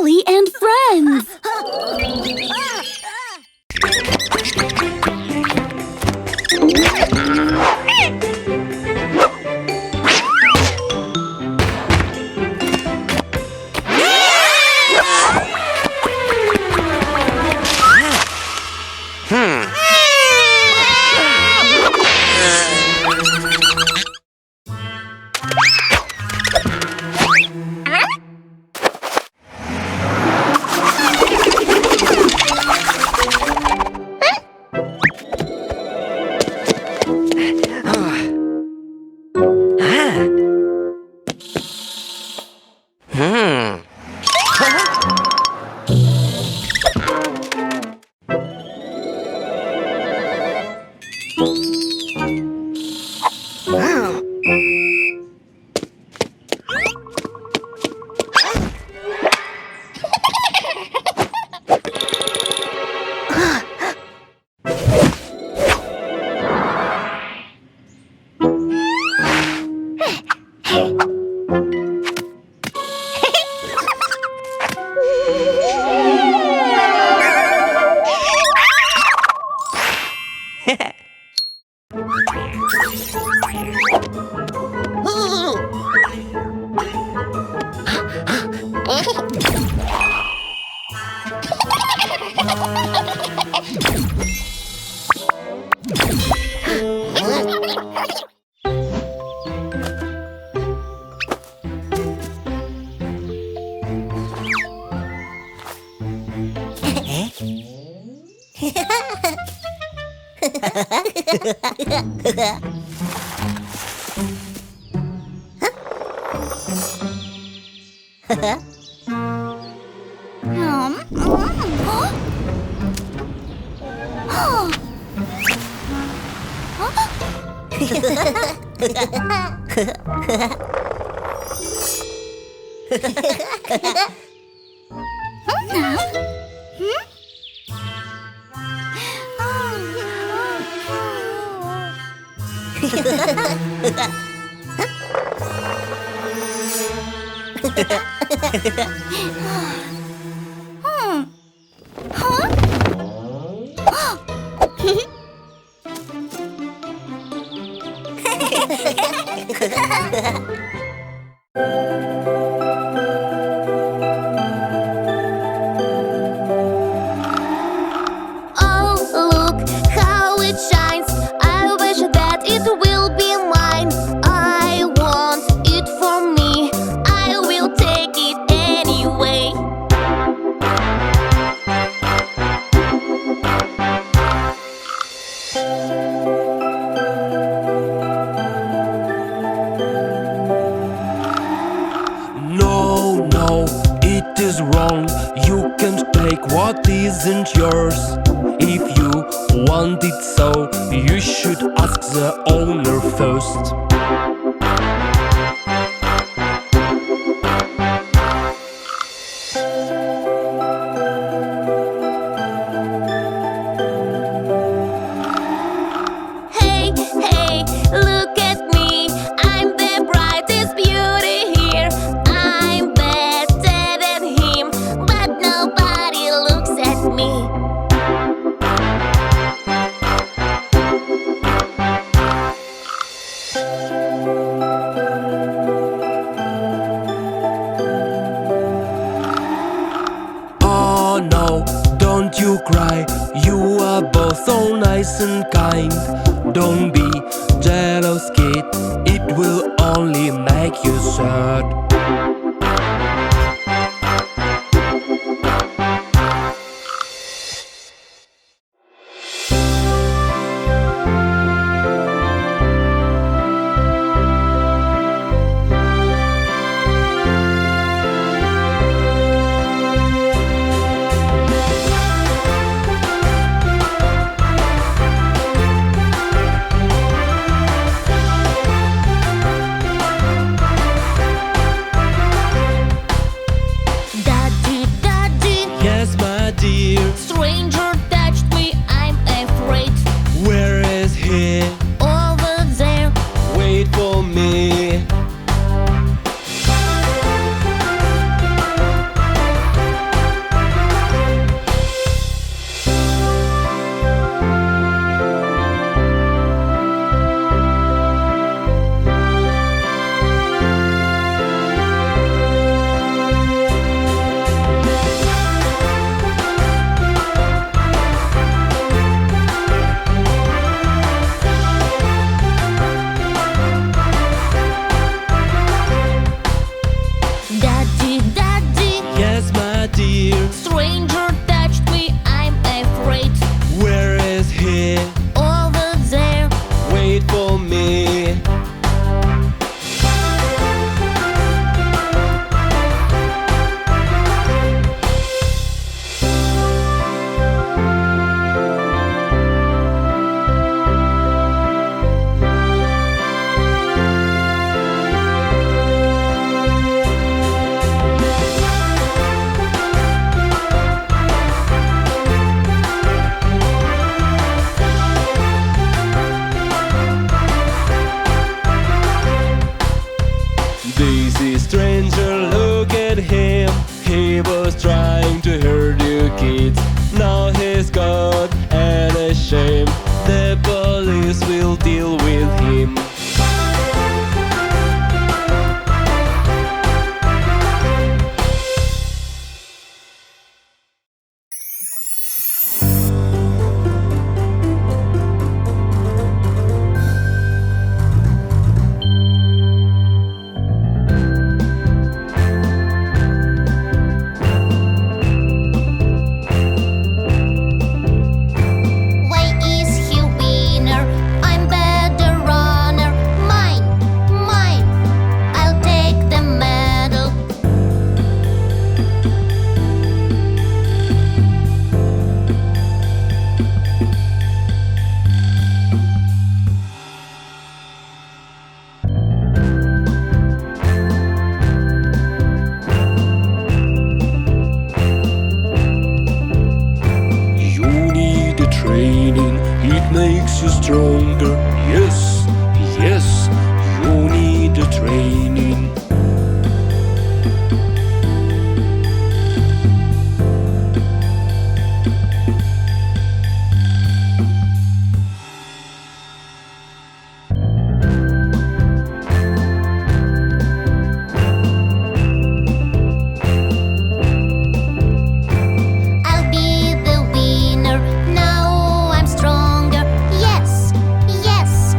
Dolly and Friends. No, it is wrong. You can't take what isn't yours. If you want it so, you should ask the owner first. Cry, you are both so nice and kind. Don't be jealous, kid, it will only make you sad. dear. Stranger touched me, I'm afraid. Where is he? Over there. Wait for me. Daisy, stranger, look at him. He was trying to hurt you kids. Now he's gone and ashamed. The police will deal with him. Why is he winner? I'm better runner. Mine, mine. I'll take the medal. You need a training, it makes you stronger. Yes, yes, you need a training. I'll be the winner. Now I'm stronger. Yes, yes.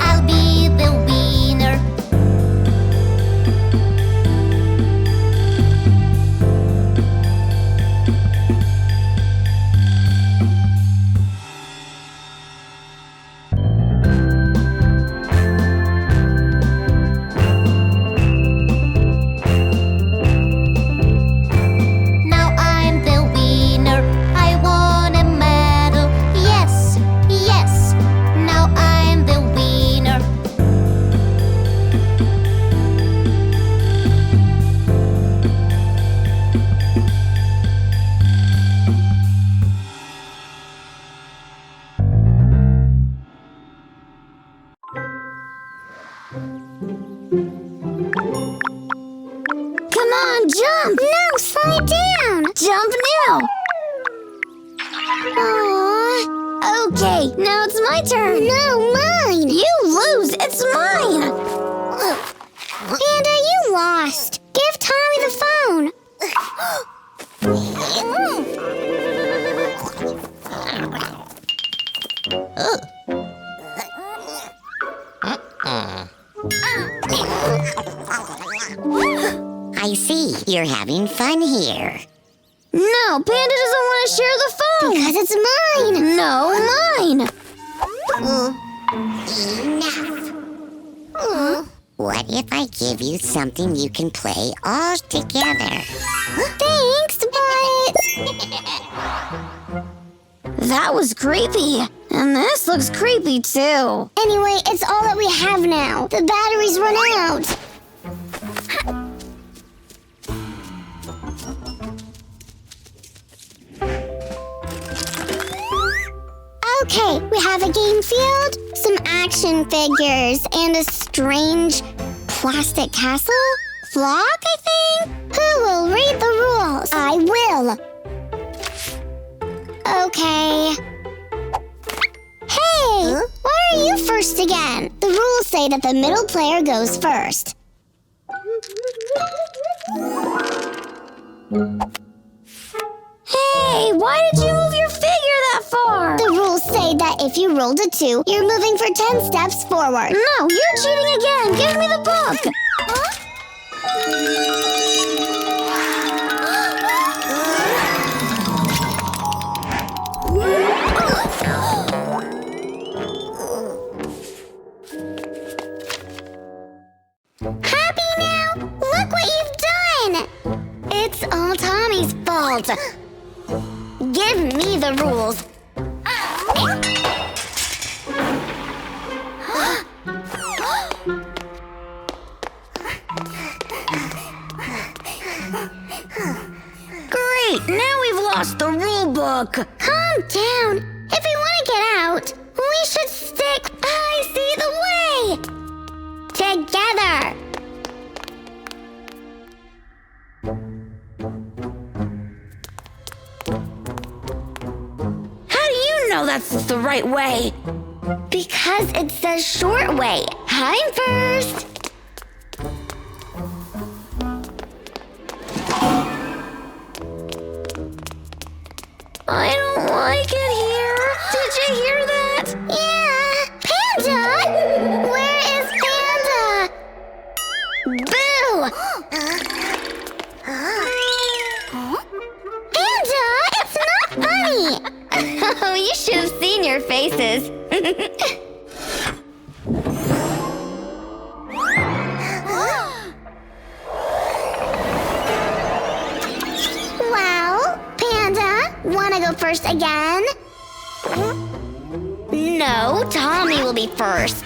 I'll be the winner. Now I'm the winner. I won a medal. Yes, yes. Now I'm the winner. Come on, jump! No, slide down! Jump now! Aww. Okay, now it's my turn. No, mine! You lose! It's mine! Panda, you lost! Give Tommy the phone! I see. You're having fun here. No, Panda doesn't want to share the phone! Because it's mine. No, mine! Enough. What if I give you something you can play all together? Thanks, but... That was creepy. And this looks creepy, too. Anyway, it's all that we have now. The batteries run out. Okay, we have a game field, some action figures, and a strange plastic castle? Flock, I think? Who will read the rules? I will. Okay. Hey, why are you first again? The rules say that the middle player goes first. Hey, why did you move your figure that far? The rules say that if you rolled a 2, you're moving for 10 steps forward. No, you're cheating again. Give me the book. It's all Tommy's fault. Give me the rules. Great! Now we've lost the rule book. Calm down. If we want to get out, we should stick I see the way. Together. How do you know that's the right way? Because it's the short way. I'm first. I don't like it here. Did you hear that? Yeah. Panda! Where is Panda? Boo! Panda, it's not funny. Oh, you should have seen your faces. Well, Panda, wanna go first again? No, Tommy will be first.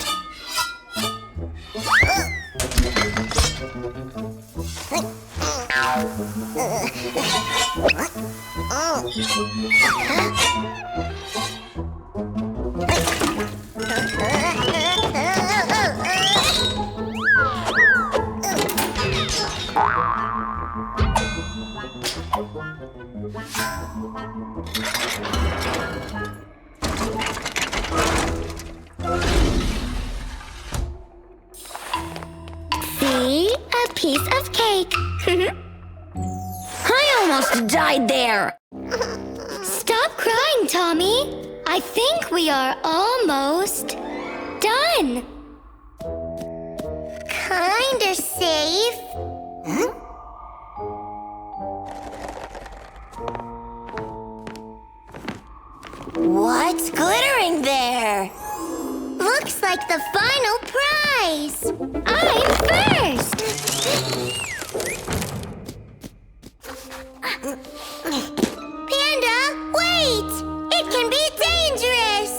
See? A piece of cake. I almost died there. Stop crying, Tommy. I think we are almost done. Kinda safe. What's glittering there? Looks like the final prize. I'm first. Panda, wait! It can be dangerous.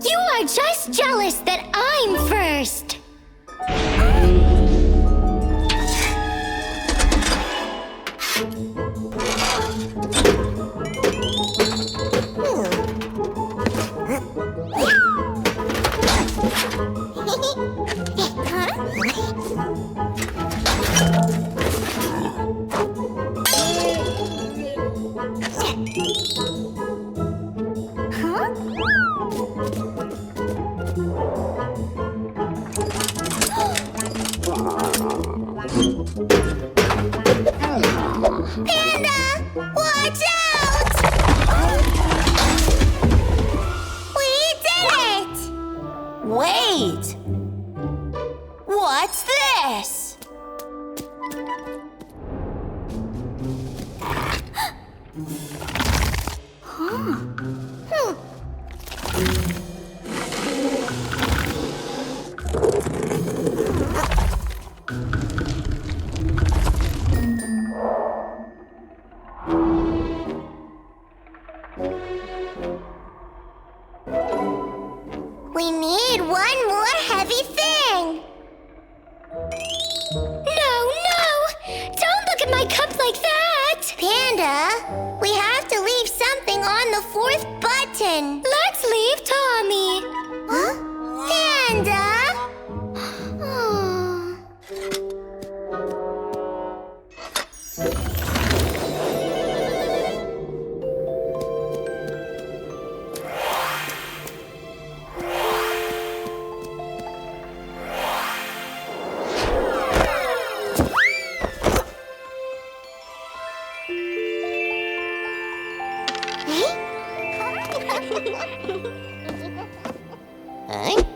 You are just jealous that I'm first. Panda, watch out! We did it! Wait! What's this? We need one more heavy thing. No! Don't look at my cup like that! Panda, we have to leave something on the fourth button. Let's leave Tommy. Huh? Panda! Oh. Huh?